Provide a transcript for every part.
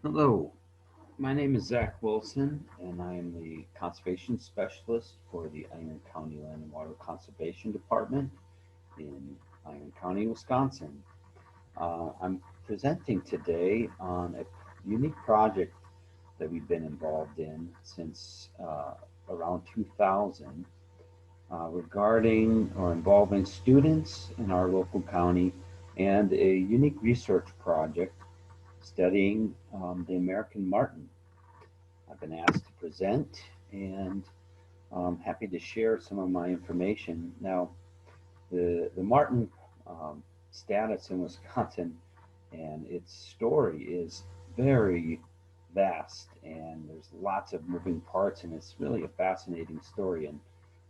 Hello, my name is Zach Wilson, and I am the Conservation Specialist for the Iron County Land and Water Conservation Department in Iron County, Wisconsin. I'm presenting today on a unique project that we've been involved in since around 2000 regarding or involving students in our local county and a unique research project studying the American Marten. I've been asked to present, and I'm happy to share some of my information. Now, the Marten status in Wisconsin and its story is very vast, and there's lots of moving parts, and it's really a fascinating story. And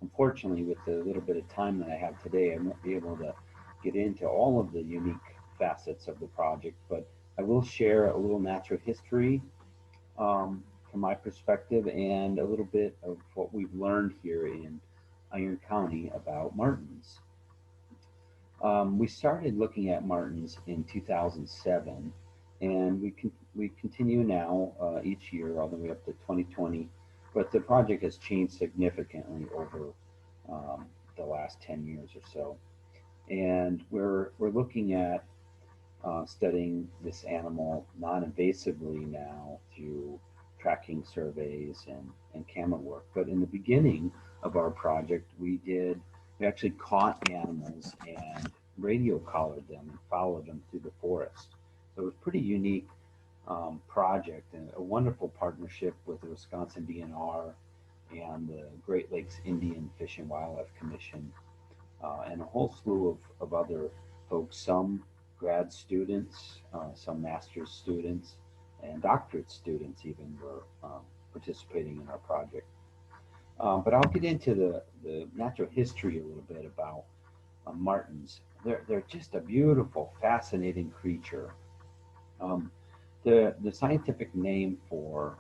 unfortunately, with the little bit of time that I have today, I won't be able to get into all of the unique facets of the project, but I will share a little natural history from my perspective and a little bit of what we've learned here in Iron County about martens. We started looking at martens in 2007, and we continue now each year all the way up to 2020. But the project has changed significantly over the last 10 years or so, and we're looking at studying this animal non-invasively now through tracking surveys and camera work. But in the beginning of our project, we actually caught animals and radio collared them and followed them through the forest. So it was a pretty unique project and a wonderful partnership with the Wisconsin DNR and the Great Lakes Indian Fish and Wildlife Commission and a whole slew of other folks, some grad students, some master's students, and doctorate students even were participating in our project. But I'll get into the natural history a little bit about martens. They're just a beautiful, fascinating creature. Um, the scientific name for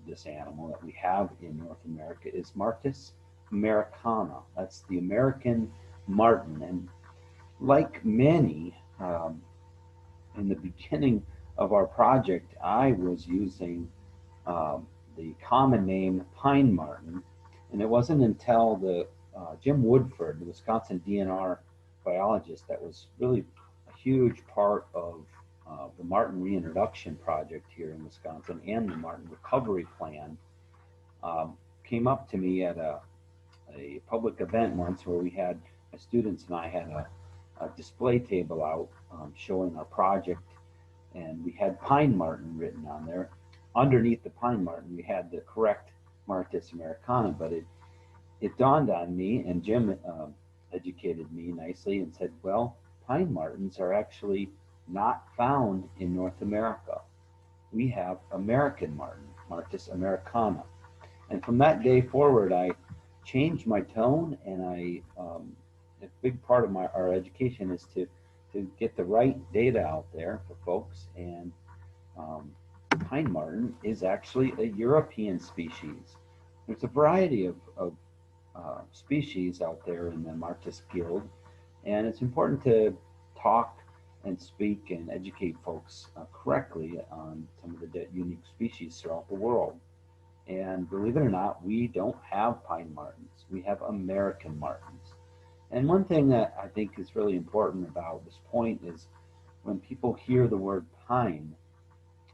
this animal that we have in North America is Martes americana. That's the American marten. And like many, in the beginning of our project, I was using the common name pine marten, and it wasn't until the Jim Woodford, the Wisconsin DNR biologist, that was really a huge part of the Marten reintroduction project here in Wisconsin and the Marten recovery plan, um, came up to me at a public event once where we had my students and I had a display table out showing our project, and we had pine marten written on there. Underneath the pine marten, we had the correct Martes americana, but it dawned on me, and Jim educated me nicely and said, well, pine martens are actually not found in North America. We have American marten, Martes americana. And from that day forward, I changed my tone, and a big part of our education is to get the right data out there for folks. And um, pine marten is actually a European species. There's a variety of species out there in the Martes Guild, and it's important to talk and speak and educate folks correctly on some of the unique species throughout the world. And believe it or not, we don't have pine martens. We have American martens. And one thing that I think is really important about this point is when people hear the word pine,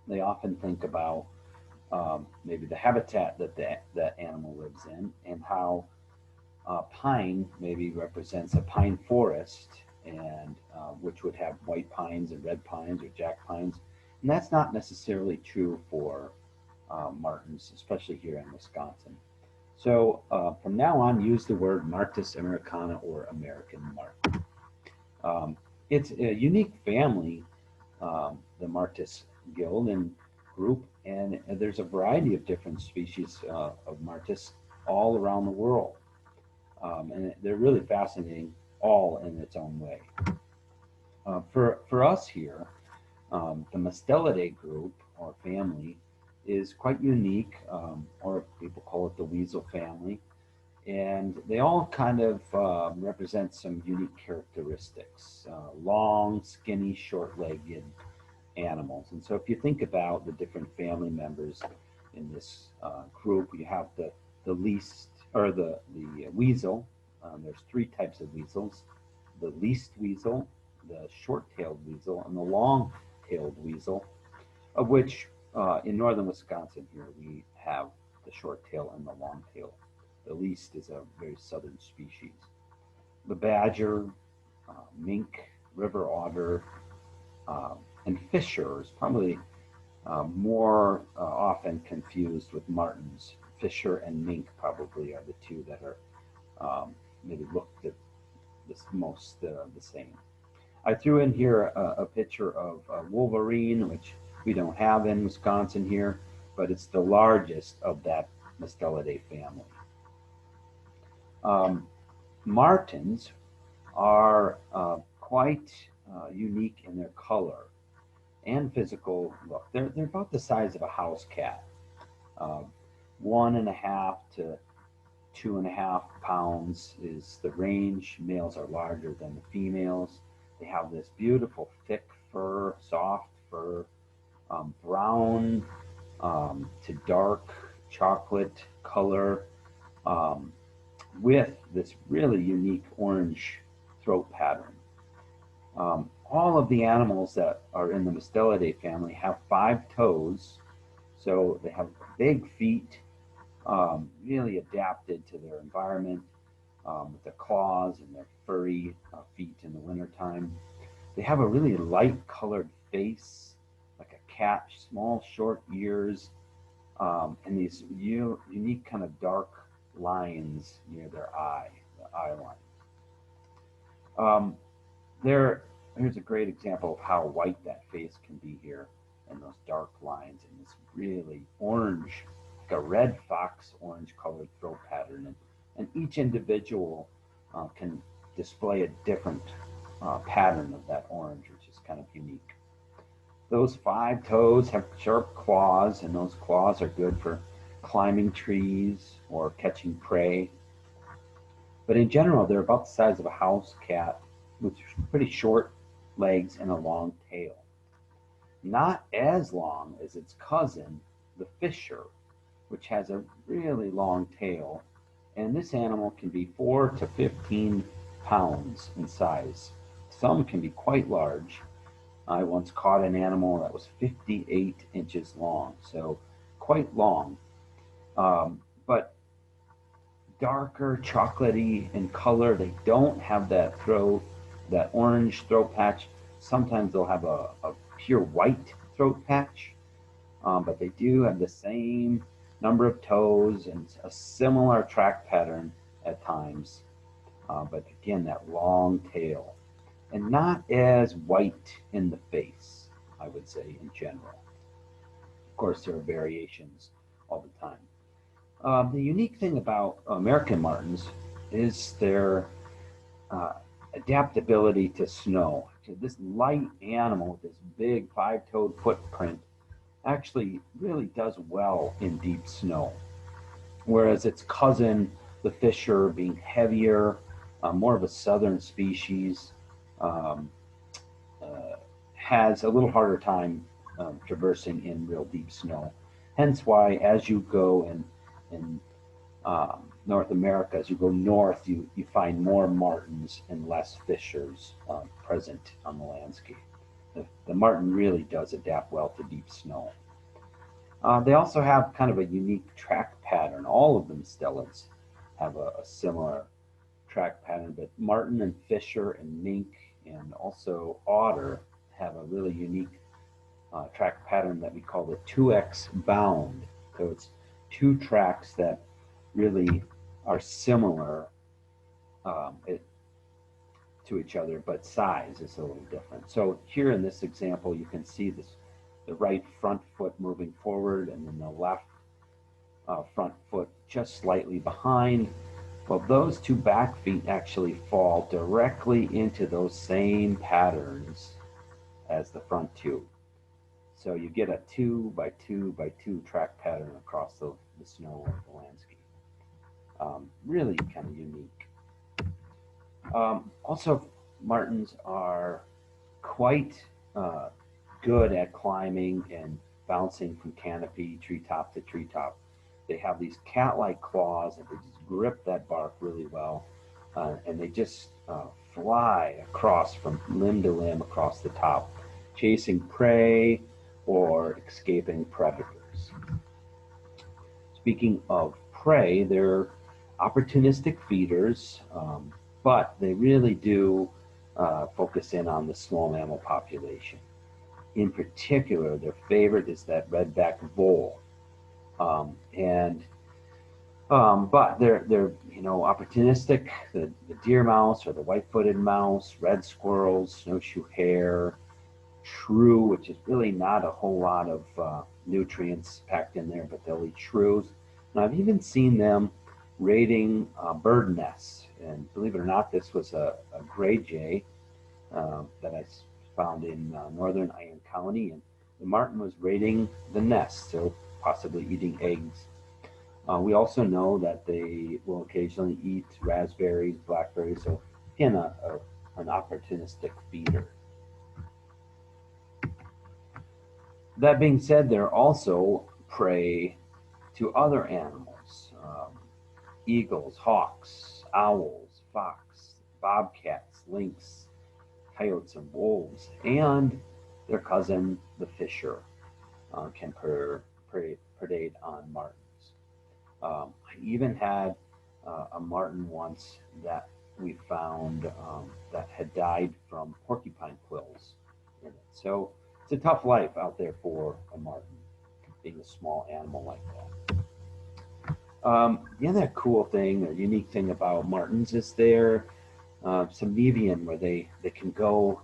they often think about maybe the habitat that animal lives in and how pine maybe represents a pine forest, and which would have white pines and red pines or jack pines. And that's not necessarily true for martens, especially here in Wisconsin. So from now on, use the word Martes americana or American marten. Um, it's a unique family, the Martes Guild and group, and there's a variety of different species of Martes all around the world. And they're really fascinating, all in its own way. For us here, the Mustelidae group or family is quite unique, or people call it the weasel family, and they all kind of represent some unique characteristics: long, skinny, short-legged, animals. And so if you think about the different family members in this group, you have the least, or the weasel. There's three types of weasels: the least weasel, the short-tailed weasel, and the long-tailed weasel, of which in northern Wisconsin here we have the short-tail and the long-tail. The least is a very southern species. The badger, mink, river otter, uh, and fisher is probably more often confused with martens. Fisher and mink probably are the two that are maybe looked at this most the same. I threw in here a picture of Wolverine, which we don't have in Wisconsin here, but it's the largest of that Mustelidae family. Um, Martens are quite unique in their color and physical look. They're about the size of a house cat, uh, 1.5 to 2.5 pounds is the range. Males are larger than the females. They have this beautiful thick fur, soft fur, brown to dark chocolate color, um, with this really unique orange throat pattern. All of the animals that are in the Mustelidae family have 5 toes, so they have big feet, really adapted to their environment, with their claws and their furry feet in the wintertime. They have a really light colored face, like a cat, small, short ears, and these unique kind of dark lines near their eye line. Um, here's a great example of how white that face can be here, and those dark lines, and this really orange, like a red fox orange colored throat pattern. And each individual can display a different pattern of that orange, which is kind of unique. Those 5 toes have sharp claws, and those claws are good for climbing trees or catching prey. But in general, they're about the size of a house cat with pretty short legs and a long tail. Not as long as its cousin, the fisher, which has a really long tail. And this animal can be 4 to 15 pounds in size. Some can be quite large. I once caught an animal that was 58 inches long, so quite long, but darker, chocolatey in color. They don't have that orange throat patch. Sometimes they'll have a pure white throat patch, but they do have the same number of toes and a similar track pattern at times. But again, that long tail, and not as white in the face, I would say, in general. Of course, there are variations all the time. The unique thing about American Martens is their uh, adaptability to snow. So this light animal with this big 5-toed footprint actually really does well in deep snow, whereas its cousin, the fisher, being heavier, more of a southern species, um, uh, has a little harder time traversing in real deep snow. Hence why, as you go in North America, as you go north, you find more martens and less fishers present on the landscape. The marten really does adapt well to deep snow. They also have kind of a unique track pattern. All of the mustelids have a similar track pattern, but marten and fisher and mink and also otter have a really unique track pattern that we call the 2x bound. So it's two tracks that really are similar um, it, to each other, but size is a little different. So here in this example, you can see the right front foot moving forward, and then the left front foot just slightly behind. Well, those two back feet actually fall directly into those same patterns as the front two. So you get a 2 by 2 by 2 track pattern across the snow of the landscape. Really kind of unique. Also, martens are quite good at climbing and bouncing from canopy, treetop to treetop. They have these cat-like claws and they just grip that bark really well. And they just fly across from limb to limb across the top, chasing prey or escaping predators. Speaking of prey, they're opportunistic feeders, but they really do focus in on the small mammal population. In particular, their favorite is that redback vole, and but they're opportunistic. The deer mouse or the white-footed mouse, red squirrels, snowshoe hare, shrew, which is really not a whole lot of nutrients packed in there, but they'll eat shrews. And I've even seen them raiding bird nests. And believe it or not, this was a gray jay that I found in northern Iron County, and the marten was raiding the nest, so possibly eating eggs. We also know that they will occasionally eat raspberries, blackberries, so again, an opportunistic feeder. That being said, they're also prey to other animals, eagles, hawks, owls, fox, bobcats, lynx, coyotes, and wolves, and their cousin, the fisher, can predate on martens. I even had a marten once that we found that had died from porcupine quills in it. So it's a tough life out there for a marten, being a small animal like that. The other cool thing or unique thing about martens is their subnevian, where they can go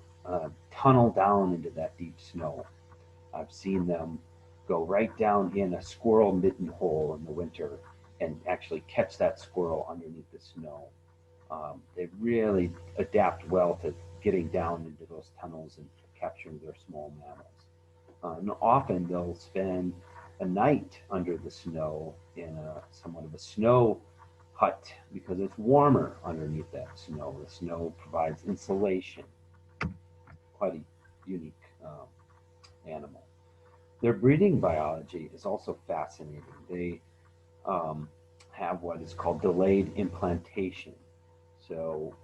tunnel down into that deep snow. I've seen them go right down in a squirrel midden hole in the winter and actually catch that squirrel underneath the snow. They really adapt well to getting down into those tunnels and capturing their small mammals. And often they'll spend a night under the snow in somewhat of a snow hut because it's warmer underneath that snow. The snow provides insulation. Quite a unique animal. Their breeding biology is also fascinating. They have what is called delayed implantation. So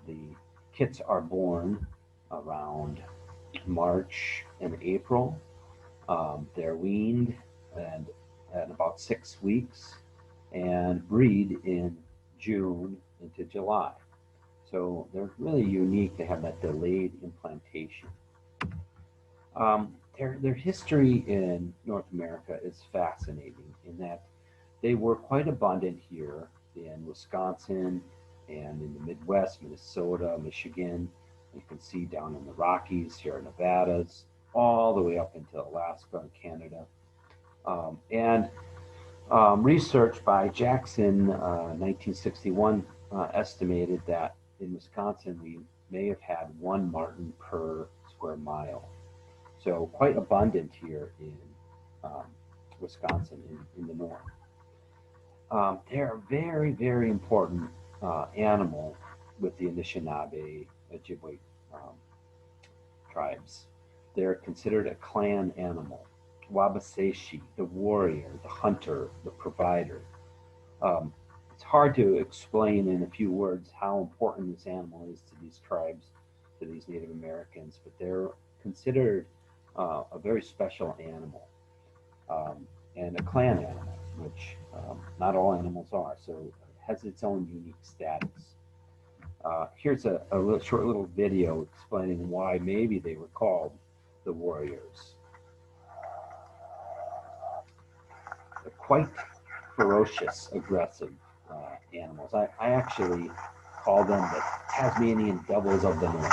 the kits are born around March and April. They're weaned at about 6 weeks and breed in June into July. So they're really unique. They have that delayed implantation. Their history in North America is fascinating in that they were quite abundant here in Wisconsin and in the Midwest, Minnesota, Michigan. You can see down in the Rockies, Sierra Nevadas, all the way up into Alaska and Canada. And research by Jackson, 1961, estimated that in Wisconsin we may have had one marten per square mile. So quite abundant here in Wisconsin in the north. They're a very, very important animal with the Anishinaabe, Ojibwe tribes. They're considered a clan animal. Wabaseshi, the warrior, the hunter, the provider. It's hard to explain in a few words how important this animal is to these tribes, to these Native Americans, but they're considered a very special animal and a clan animal, which not all animals are, so it has its own unique status. Here's a short little video explaining why maybe they were called the warriors. They're quite ferocious, aggressive animals. I actually call them the Tasmanian devils of the north.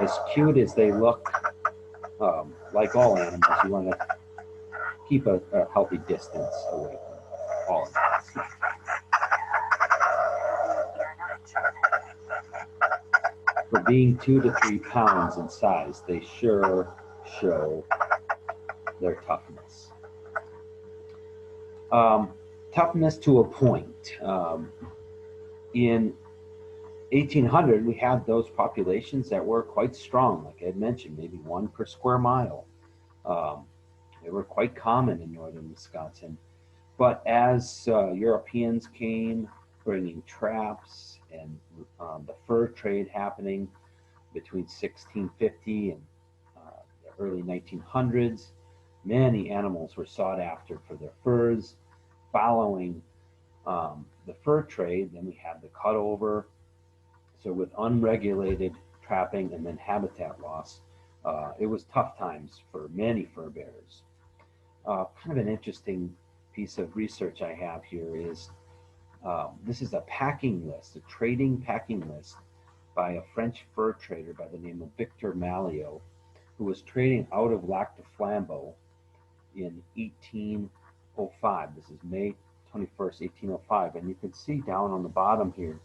As cute as they look, like all animals, you want to keep a healthy distance away from all animals. For being 2 to 3 pounds in size, they sure show their toughness. Toughness to a point. In 1800, we had those populations that were quite strong, like I had mentioned, maybe one per square mile. Um, they were quite common in northern Wisconsin. But as Europeans came, bringing traps and the fur trade happening between 1650 and the early 1900s, many animals were sought after for their furs. Following the fur trade, then we had the cutover. So with unregulated trapping and then habitat loss, it was tough times for many fur bearers. Kind of an interesting piece of research I have here is this is a packing list, a trading packing list by a French fur trader by the name of Victor Malliot, who was trading out of Lac de Flambeau in 1805. This is May 21st, 1805. And you can see down on the bottom here,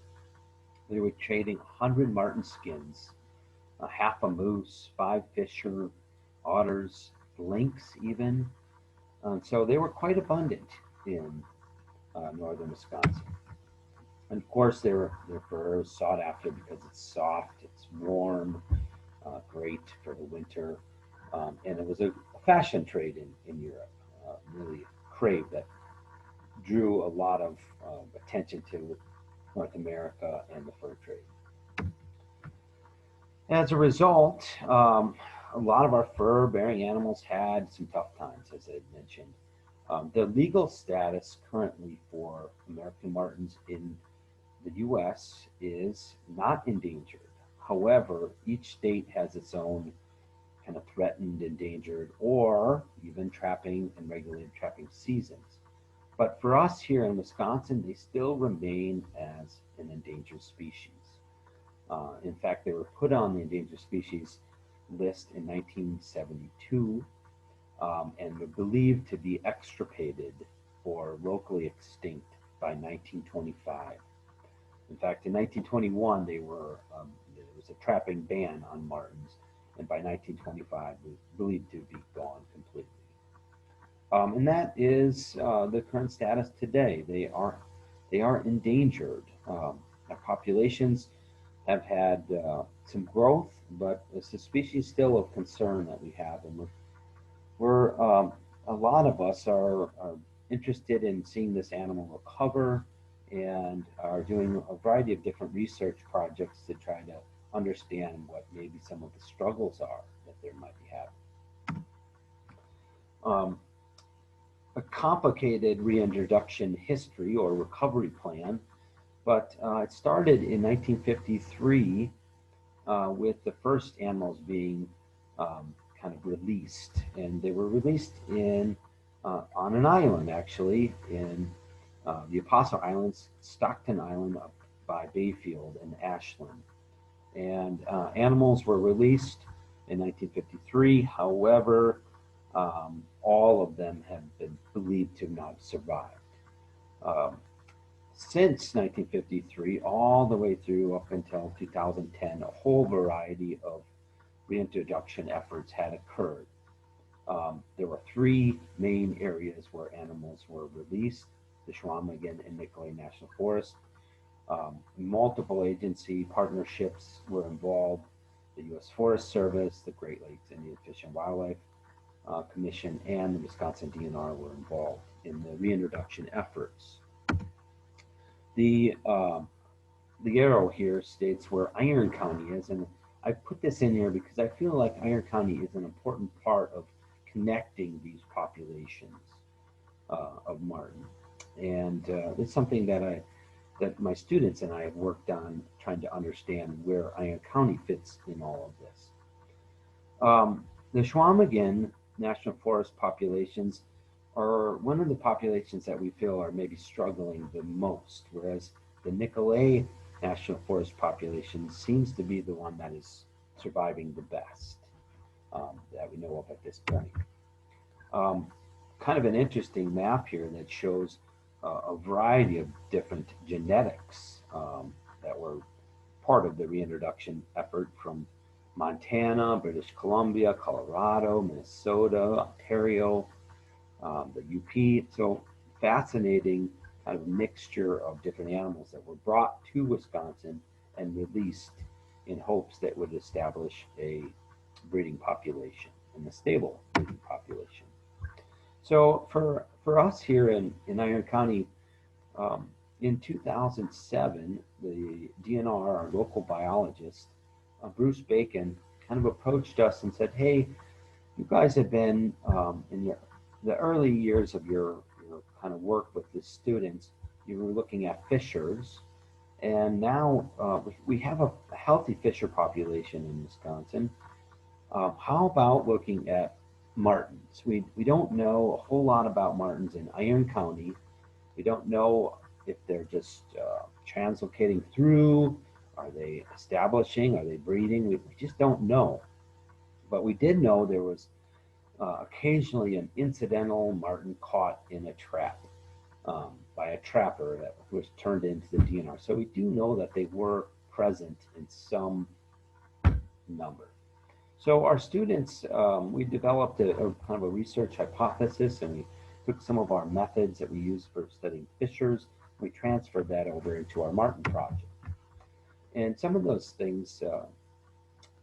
they were trading 100 marten skins, a half a moose, 5 fisher, otters, lynx even. So they were quite abundant in northern Wisconsin. And of course, their fur is sought after because it's soft, it's warm, great for the winter. And it was a fashion trade in Europe, really crave that drew a lot of attention to North America and the fur trade. As a result, a lot of our fur-bearing animals had some tough times, as I mentioned. The legal status currently for American Martens in the U.S. is not endangered. However, each state has its own kind of threatened, endangered, or even trapping and regulated trapping seasons. But for us here in Wisconsin, they still remain as an endangered species. In fact, they were put on the endangered species list in 1972 and were believed to be extirpated or locally extinct by 1925. In fact, in 1921, there was a trapping ban on martens, and by 1925, it was believed to be gone completely. And that is the current status today. They are endangered. Our populations have had some growth, but it's a species still of concern that we have, and we're a lot of us are interested in seeing this animal recover and are doing a variety of different research projects to try to understand what maybe some of the struggles are that they might be having. Um, a complicated reintroduction history or recovery plan, but it started in 1953 with the first animals being kind of released, and they were released in on an island actually in the Apostle Islands, Stockton Island up by Bayfield and Ashland. And animals were released in 1953. However, all of them have been believed to not have survived. Um, since 1953, all the way through up until 2010, a whole variety of reintroduction efforts had occurred. There were 3 main areas where animals were released: the Chequamegon and Nicolet National Forest. Multiple agency partnerships were involved. The U.S. Forest Service, the Great Lakes Indian Fish and Wildlife Commission, and the Wisconsin DNR were involved in the reintroduction efforts. The the arrow here states where Iron County is, and I put this in here because I feel like Iron County is an important part of connecting these populations of marten, and it's something that my students and I have worked on trying to understand where Iron County fits in all of this. The Chequamegon National Forest populations are one of the populations that we feel are maybe struggling the most, whereas the Nicolet National Forest population seems to be the one that is surviving the best that we know of at this point. Um, Kind of an interesting map here that shows a variety of different genetics that were part of the reintroduction effort from Montana, British Columbia, Colorado, Minnesota, Ontario, the UP. So fascinating kind of mixture of different animals that were brought to Wisconsin and released in hopes that would establish a breeding population and a stable breeding population. So for us here in Iron County, in 2007, the DNR, our local biologist, Bruce Bacon, kind of approached us and said, hey, you guys have been in the early years of your kind of work with the students, you were looking at fishers, and now we have a healthy fisher population in Wisconsin. How about looking at martens? We don't know a whole lot about martens in Iron County. We don't know if they're just translocating through, are they establishing, are they breeding? We just don't know. But we did know there was occasionally an incidental marten caught in a trap by a trapper that was turned into the DNR. So we do know that they were present in some number. So our students, we developed a kind of a research hypothesis, and we took some of our methods that we use for studying fishers, we transferred that over into our Marten project. And some of those things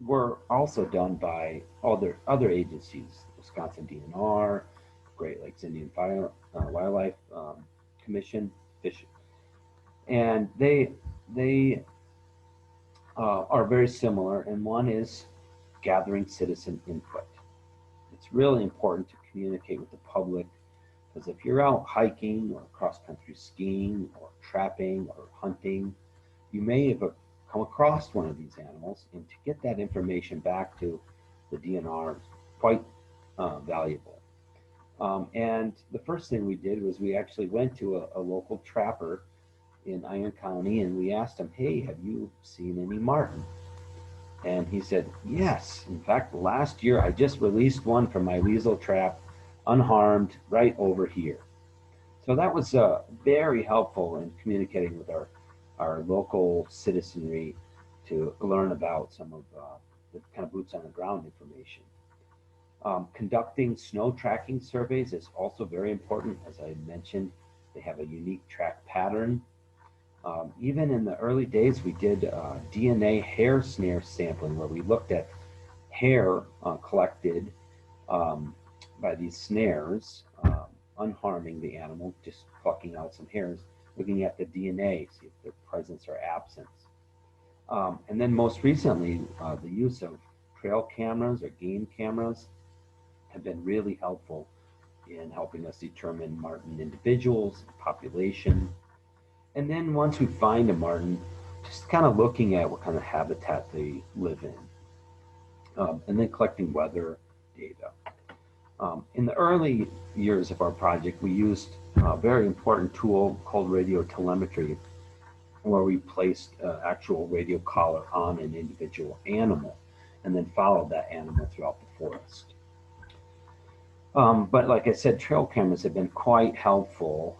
were also done by other agencies, Wisconsin DNR, Great Lakes Indian Wildlife Commission, Fish, and they are very similar. And one is gathering citizen input. It's really important to communicate with the public, because if you're out hiking or cross-country skiing or trapping or hunting, you may have come across one of these animals, and to get that information back to the DNR is quite valuable. And the first thing we did was we actually went to a local trapper in Iron County, and we asked him, hey, have you seen any marten? And he said, yes. In fact, last year I just released one from my weasel trap, unharmed, right over here. So that was very helpful in communicating with our local citizenry to learn about some of the kind of boots on the ground information. Conducting snow tracking surveys is also very important. As I mentioned, they have a unique track pattern. Even in the early days, we did DNA hair snare sampling, where we looked at hair collected by these snares, unharming the animal, just plucking out some hairs, looking at the DNA, see if their presence or absence. And then most recently, the use of trail cameras or game cameras have been really helpful in helping us determine marten individuals, population. And then once we find a marten, just kind of looking at what kind of habitat they live in, and then collecting weather data. In the early years of our project, we used a very important tool called radio telemetry, where we placed actual radio collar on an individual animal and then followed that animal throughout the forest. But like I said, trail cameras have been quite helpful.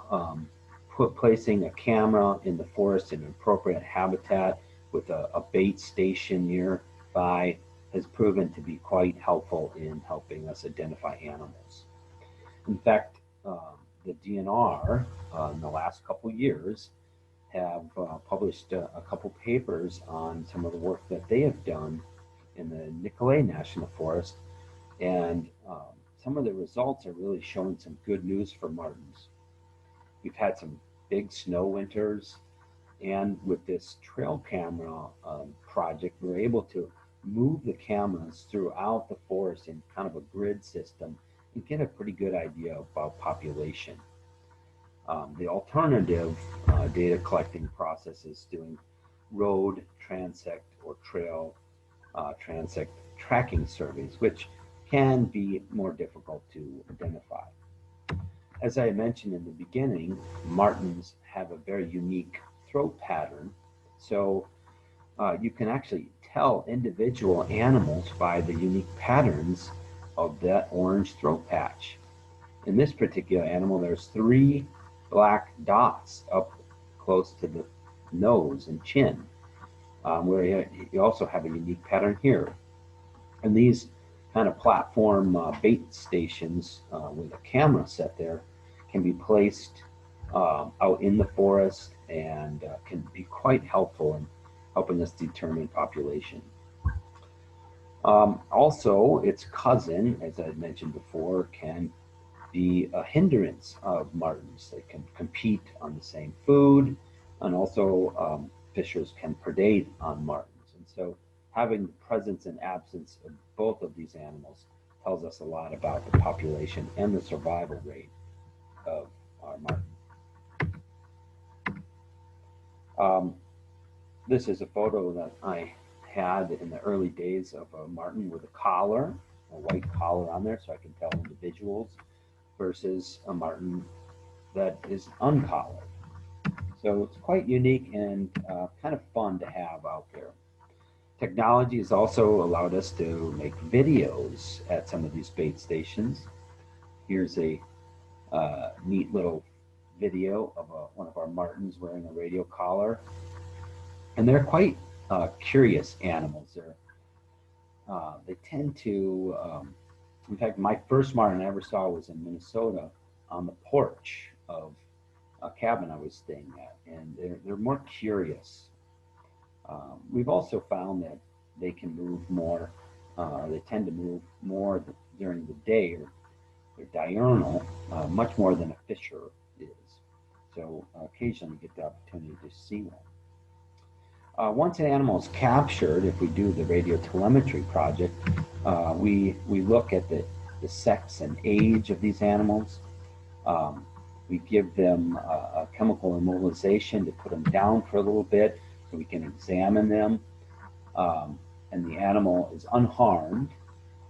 Placing a camera in the forest in an appropriate habitat with a bait station nearby has proven to be quite helpful in helping us identify animals. In fact, the DNR in the last couple years have published a couple papers on some of the work that they have done in the Nicolet National Forest, and some of the results are really showing some good news for martens. We've had some big snow winters, and with this trail camera project, we're able to move the cameras throughout the forest in kind of a grid system and get a pretty good idea about population. The alternative data collecting process is doing road transect or trail transect tracking surveys, which can be more difficult to identify. As I mentioned in the beginning, martens have a very unique throat pattern. So you can actually tell individual animals by the unique patterns of that orange throat patch. In this particular animal, there's 3 black dots up close to the nose and chin, where you also have a unique pattern here. And these kind of platform bait stations with a camera set there can be placed out in the forest and can be quite helpful in helping us determine population. Also, its cousin, as I mentioned before, can be a hindrance of martens. They can compete on the same food, and also fishers can predate on martens. And so having the presence and absence of both of these animals tells us a lot about the population and the survival rate of our marten. This is a photo that I had in the early days of a marten with a collar, a white collar on there, so I can tell individuals, versus a marten that is uncollared. So it's quite unique and kind of fun to have out there. Technology has also allowed us to make videos at some of these bait stations. Here's a neat little video of one of our martens wearing a radio collar. And they're quite curious animals. They tend to, in fact, my first marten I ever saw was in Minnesota on the porch of a cabin I was staying at, and they're more curious. We've also found that they can move more. They tend to move more during the day, or they're diurnal, much more than a fisher is. So occasionally you get the opportunity to see one. Once an animal is captured, if we do the radio telemetry project, we look at the sex and age of these animals. We give them a chemical immobilization to put them down for a little bit so we can examine them. And the animal is unharmed,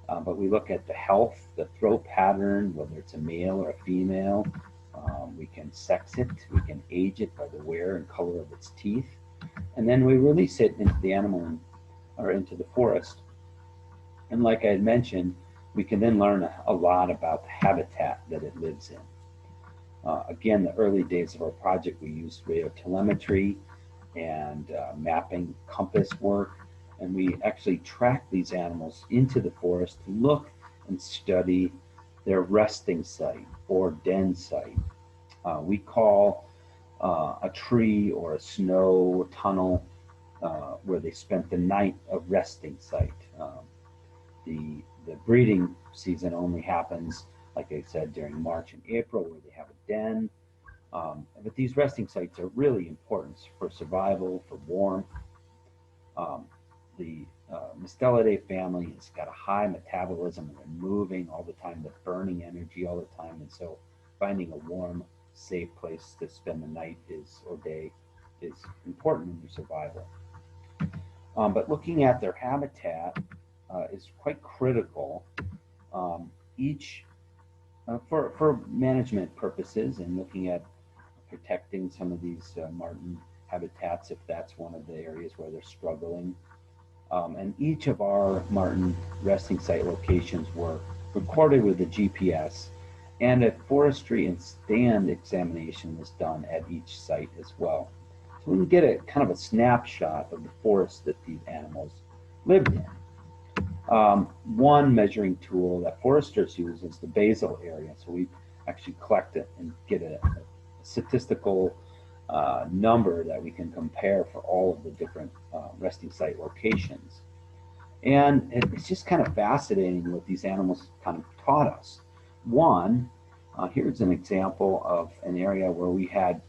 but we look at the health, the throat pattern, whether it's a male or a female. We can sex it, we can age it by the wear and color of its teeth. And then we release it into the animal or into the forest. And like I had mentioned, we can then learn a lot about the habitat that it lives in. Again, the early days of our project, we used radio telemetry and mapping compass work, and we actually tracked these animals into the forest to look and study their resting site or den site. We call a tree or a snow tunnel where they spent the night a resting site. The breeding season only happens, like I said, during March and April, where they have a den. But these resting sites are really important for survival, for warmth. The Mustelidae family has got a high metabolism. They're moving all the time. They're burning energy all the time. And so finding a warm, safe place to spend the night or day is important in their survival. But looking at their habitat is quite critical. For management purposes and looking at protecting some of these marten habitats, if that's one of the areas where they're struggling. And each of our marten resting site locations were recorded with a GPS, and a forestry and stand examination was done at each site as well. So we can get a kind of a snapshot of the forest that these animals lived in. One measuring tool that foresters use is the basal area. So we actually collect it and get a statistical number that we can compare for all of the different resting site locations. And it's just kind of fascinating what these animals kind of taught us. One, here's an example of an area where we had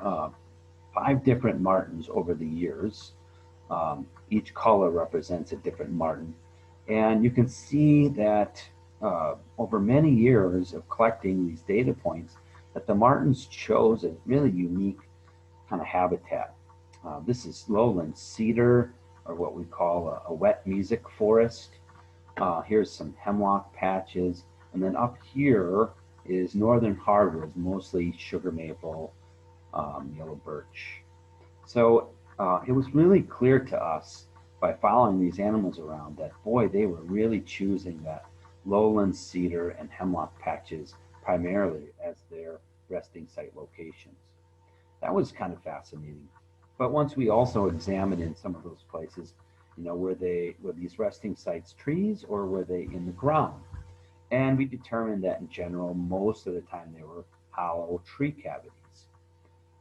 5 different martens over the years. Each color represents a different marten. And you can see that over many years of collecting these data points, that the martens chose a really unique kind of habitat. This is lowland cedar, or what we call a wet music forest. Here's some hemlock patches. And then up here is northern hardwoods, mostly sugar maple, yellow birch. So it was really clear to us by following these animals around that, boy, they were really choosing that lowland cedar and hemlock patches primarily as their resting site locations. That was kind of fascinating. But once we also examined in some of those places, were these resting sites trees or were they in the ground? And we determined that in general, most of the time they were hollow tree cavities.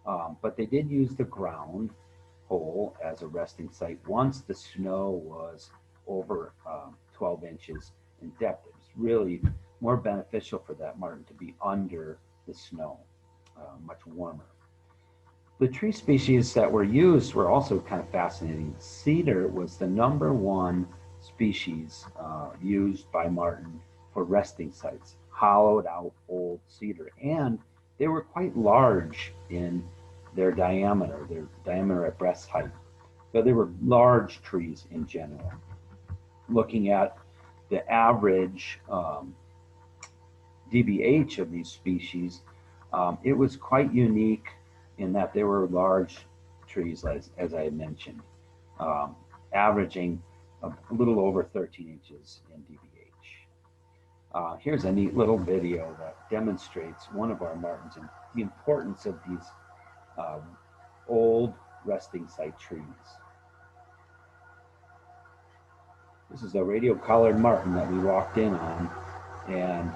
But they did use the ground, hole as a resting site once the snow was over 12 inches in depth. It was really more beneficial for that marten to be under the snow, much warmer. The tree species that were used were also kind of fascinating. Cedar was the #1 species used by marten for resting sites, hollowed out old cedar. And they were quite large in their diameter at breast height. So they were large trees in general. Looking at the average DBH of these species, it was quite unique in that they were large trees, as I had mentioned, averaging a little over 13 inches in DBH. Here's a neat little video that demonstrates one of our martens and the importance of these old resting site trees. This is a radio-collared marten that we walked in on, and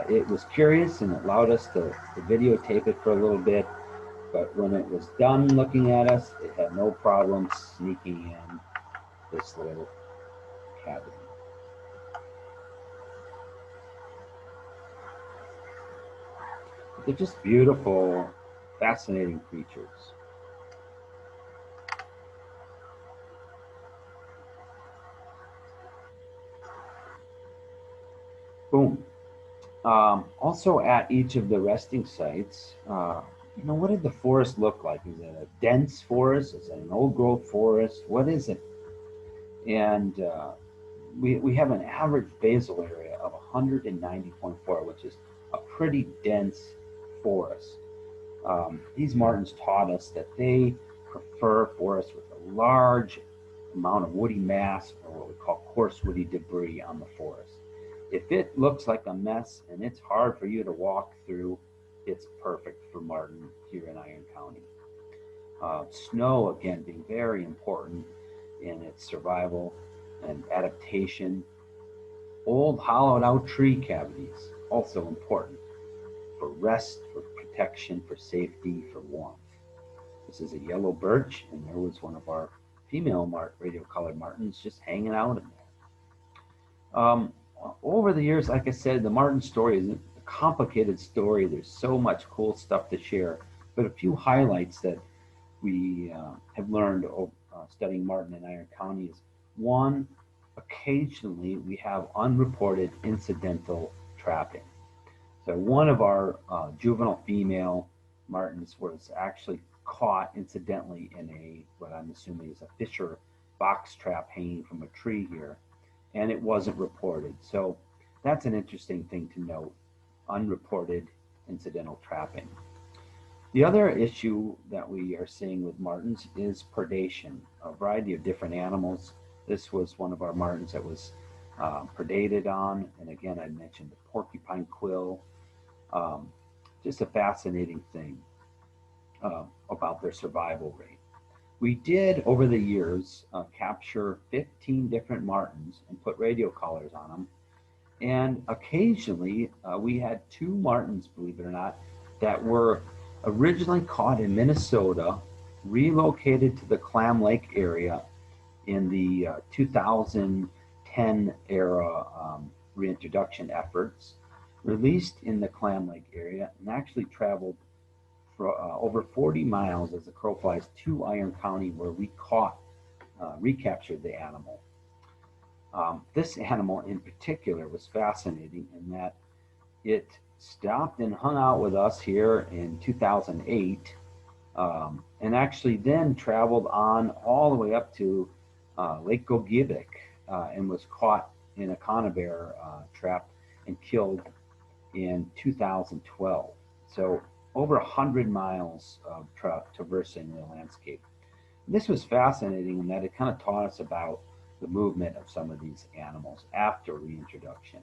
it was curious and it allowed us to videotape it for a little bit, but when it was done looking at us, it had no problem sneaking in this little cavity. They're just beautiful, fascinating creatures. Boom. Also at each of the resting sites, what did the forest look like? Is it a dense forest? Is it an old growth forest? What is it? And we have an average basal area of 190.4, which is a pretty dense forest. These martens taught us that they prefer forests with a large amount of woody mass, or what we call coarse woody debris on the forest. If it looks like a mess and it's hard for you to walk through, it's perfect for marten here in Iron County. Snow, again, being very important in its survival and adaptation. Old hollowed out tree cavities, also important for rest, for protection, for safety, for warmth. This is a yellow birch, and there was one of our female radio-collared martens just hanging out in there. Over the years, like I said, the marten story is a complicated story. There's so much cool stuff to share, but a few highlights that we have learned studying marten in Iron County is, one, occasionally we have unreported incidental trapping. So one of our juvenile female martens was actually caught incidentally in what I'm assuming is a fisher box trap hanging from a tree here, and it wasn't reported. So that's an interesting thing to note, unreported incidental trapping. The other issue that we are seeing with martens is predation, a variety of different animals. This was one of our martens that was predated on, and again, I mentioned the porcupine quill. Just a fascinating thing about their survival rate. We did, over the years, capture 15 different martens and put radio collars on them. And occasionally, we had 2 martens, believe it or not, that were originally caught in Minnesota, relocated to the Clam Lake area in the 2010 era reintroduction efforts, released in the Clam Lake area, and actually traveled for over 40 miles as the crow flies to Iron County, where we recaptured the animal. This animal in particular was fascinating in that it stopped and hung out with us here in 2008, and actually then traveled on all the way up to Lake Gogebic, and was caught in a conibear trap and killed in 2012. So over 100 miles of traversing the landscape. This was fascinating in that it kind of taught us about the movement of some of these animals after reintroduction.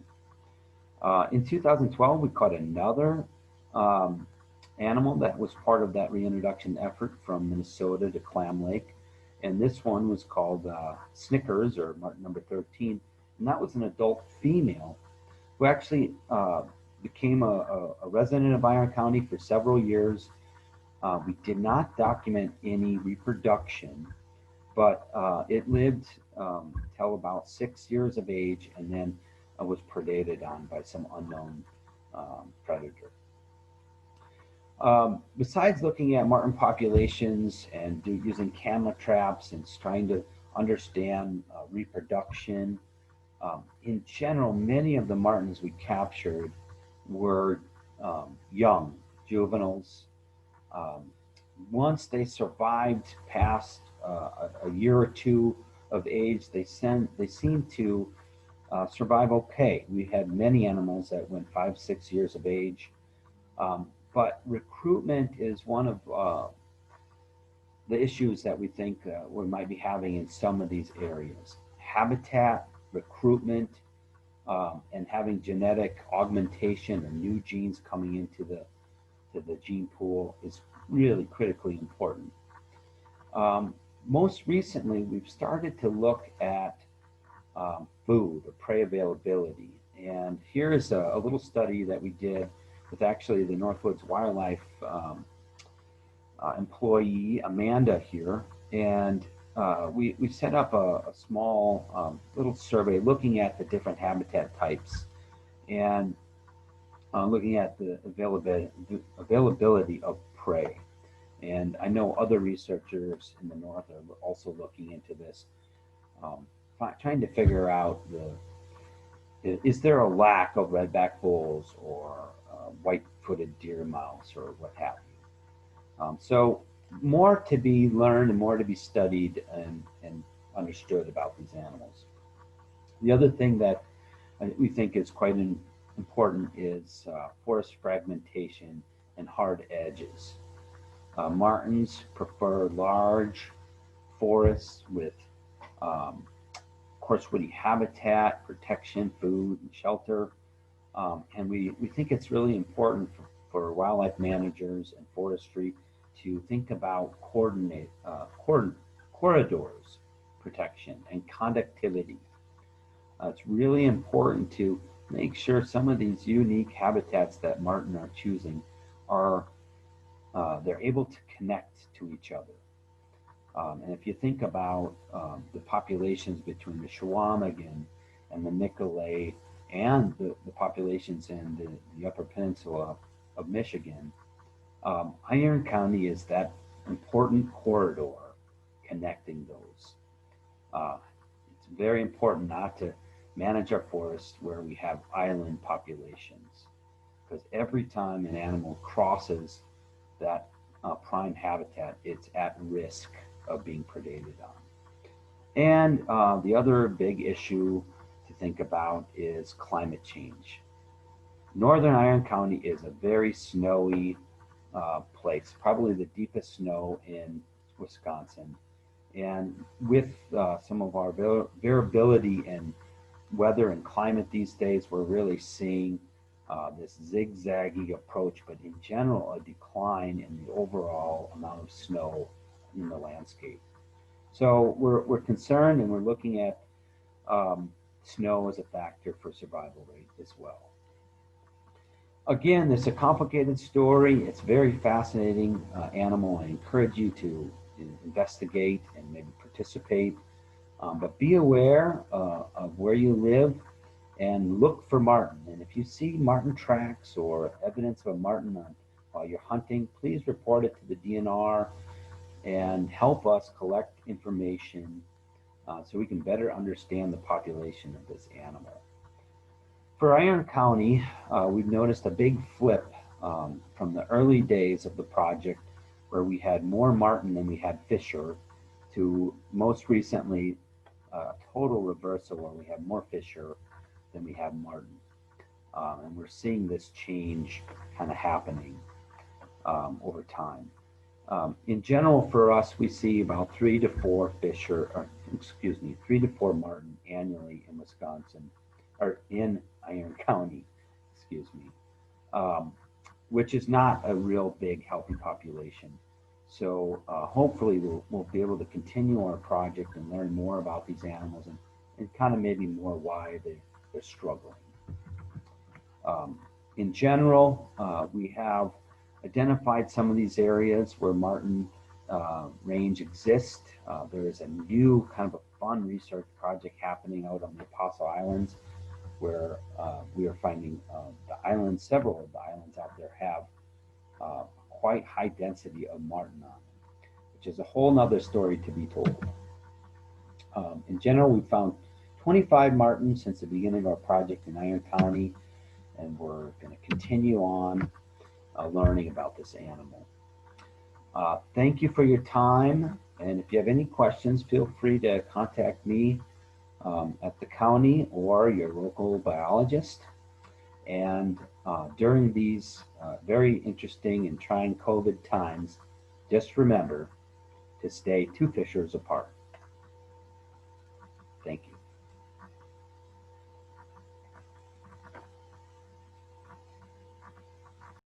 In 2012, we caught another animal that was part of that reintroduction effort from Minnesota to Clam Lake. And this one was called Snickers, or marten number 13. And that was an adult female who actually became a resident of Iron County for several years, We did not document any reproduction, but it lived till about 6 years of age, and then was predated on by some unknown predator. Besides looking at marten populations and using camera traps and trying to understand reproduction, in general, many of the martens we captured were young, juveniles. Um, Once they survived past a year or two of age, they seemed to survive okay. We had many animals that went 5, 6 years of age, but recruitment is one of the issues that we think we might be having in some of these areas. Habitat, recruitment, and having genetic augmentation and new genes coming into the gene pool is really critically important. Most recently, we've started to look at food or prey availability. And here is a little study that we did with actually the Northwoods Wildlife employee, Amanda, here. And we set up a small little survey looking at the different habitat types and looking at the availability of prey. And I know other researchers in the north are also looking into this, trying to figure out is there a lack of redback bulls or white-footed deer mouse or what have you. So more to be learned and more to be studied and understood about these animals. The other thing that we think is quite important is forest fragmentation and hard edges. Martens prefer large forests with coarse woody habitat, protection, food, and shelter. And we think it's really important for wildlife managers and forestry to think about corridors protection and conductivity. It's really important to make sure some of these unique habitats that marten are choosing are they're able to connect to each other. And if you think about the populations between the Chequamegon and the Nicolet and the populations in the Upper Peninsula of Michigan, Iron County is that important corridor connecting those. It's very important not to manage our forests where we have island populations, because every time an animal crosses that prime habitat, it's at risk of being predated on. And the other big issue to think about is climate change. Northern Iron County is a very snowy place, probably the deepest snow in Wisconsin. And with some of our variability in weather and climate these days, we're really seeing this zigzaggy approach, but in general, a decline in the overall amount of snow in the landscape. So we're concerned, and we're looking at snow as a factor for survival rate as well. Again, it's a complicated story. It's very fascinating animal. I encourage you to investigate and maybe participate, but be aware of where you live and look for marten. And if you see marten tracks or evidence of a marten while you're hunting, please report it to the DNR and help us collect information so we can better understand the population of this animal. For Iron County, we've noticed a big flip from the early days of the project, where we had more marten than we had fisher, to most recently a total reversal where we have more fisher than we have marten. And we're seeing this change kind of happening over time. In general, for us, we see about 3 to 4 fisher, or 3 to 4 marten annually in Wisconsin, or in Iron County, which is not a real big healthy population. So hopefully we'll be able to continue our project and learn more about these animals and kind of maybe more why they're struggling. In general, we have identified some of these areas where marten range exists. There is a new kind of a fun research project happening out on the Apostle Islands, where we are finding several of the islands out there have quite high density of marten on them, which is a whole nother story to be told. In general, we found 25 martens since the beginning of our project in Iron County, and we're going to continue on learning about this animal. Thank you for your time, and if you have any questions, feel free to contact me at the county or your local biologist. And during these very interesting and trying COVID times, just remember to stay 2 fishers apart.